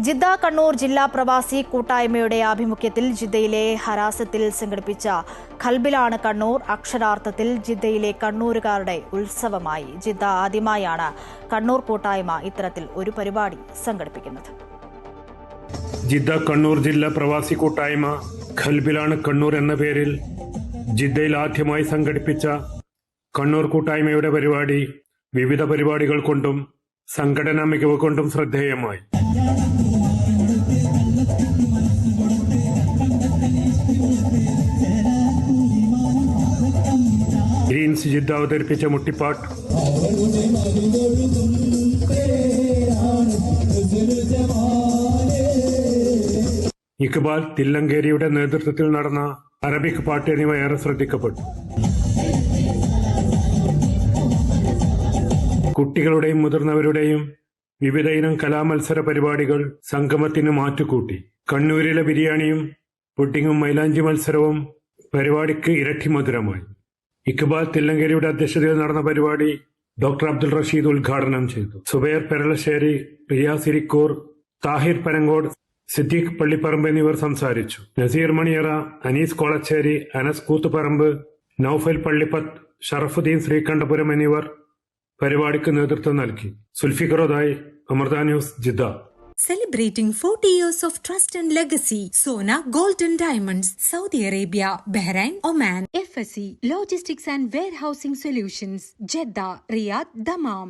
Jeddah Kannur ജില്ലാ പ്രവാസി കൂട്ടായ്മയുടെ ആഭിമുഖ്യത്തിൽ ജിദ്ദയിലെ ഹരാസത്തിൽ സംഘടിപ്പിച്ച ഖൽബിലാണ് കണ്ണൂർ അക്ഷരാർത്ഥത്തിൽ ജിദ്ദയിലെ കണ്ണൂരുകാരുടെ ഉത്സവമായി. ജിദ്ദ ആദ്യമായാണ് കണ്ണൂർ കൂട്ടായ്മ ഇത്തരത്തിൽ ഒരു പരിപാടി സംഘടിപ്പിക്കുന്നത്. ജിദ്ദ കണ്ണൂർ ജില്ലാ പ്രവാസി കൂട്ടായ്മ ഖൽബിലാണ് കണ്ണൂർ എന്ന പേരിൽ ജിദ്ദയിൽ ആദ്യമായി സംഘടിപ്പിച്ച കണ്ണൂർ കൂട്ടായ്മയുടെ പരിപാടി വിവിധ പരിപാടികൾ കൊണ്ടും സംഘടനാ മികവ് കൊണ്ടും ശ്രദ്ധേയമായി. ഗ്രീൻസ് ജിദ്ദ അവതരിപ്പിച്ച മുട്ടിപ്പാട്ട്, ഇക്ബാൽ തില്ലങ്കേരിയുടെ നേതൃത്വത്തിൽ നടന്ന അറബിക് പാട്ട് എന്നിവ ഏറെ ശ്രദ്ധിക്കപ്പെട്ടു. കുട്ടികളുടെയും മുതിർന്നവരുടെയും വിവിധ ഇനം കലാമത്സര പരിപാടികൾ സംഗമത്തിന് മാറ്റുകൂട്ടി. കണ്ണൂരിലെ ബിരിയാണിയും പുഡിങ്ങും മൈലാഞ്ചി മത്സരവും പരിപാടിക്ക് ഇരട്ടി മധുരമായി. ഇക്ബാൽ തില്ലങ്കേരിയുടെ അധ്യക്ഷതയിൽ നടന്ന പരിപാടി ഡോക്ടർ അബ്ദുൾ റഷീദ് ഉദ്ഘാടനം ചെയ്തു. സുബൈർ പെരളശ്ശേരി, റിയാസ് ഇരിക്കൂർ, താഹിർ പനങ്കോട്, സിദ്ദീഖ് പള്ളിപ്പറമ്പ് എന്നിവർ സംസാരിച്ചു. നസീർ മണിയറ, അനീസ് കോളച്ചേരി, അനസ് കൂത്തുപറമ്പ്, നൌഫൽ പള്ളിപ്പത്ത്, ഷറഫുദ്ദീൻ ശ്രീകണ്ഠപുരം എന്നിവർ പരിപാടിക്ക് നേതൃത്വം നൽകി. സുൽഫിഖറുദായി, Amrita news, Jeddah. Celebrating 40 years of trust and legacy, Sona Gold and Diamonds, Saudi Arabia, Bahrain, Oman, FSC, Logistics and Warehousing Solutions, Jeddah, Riyadh, Dammam.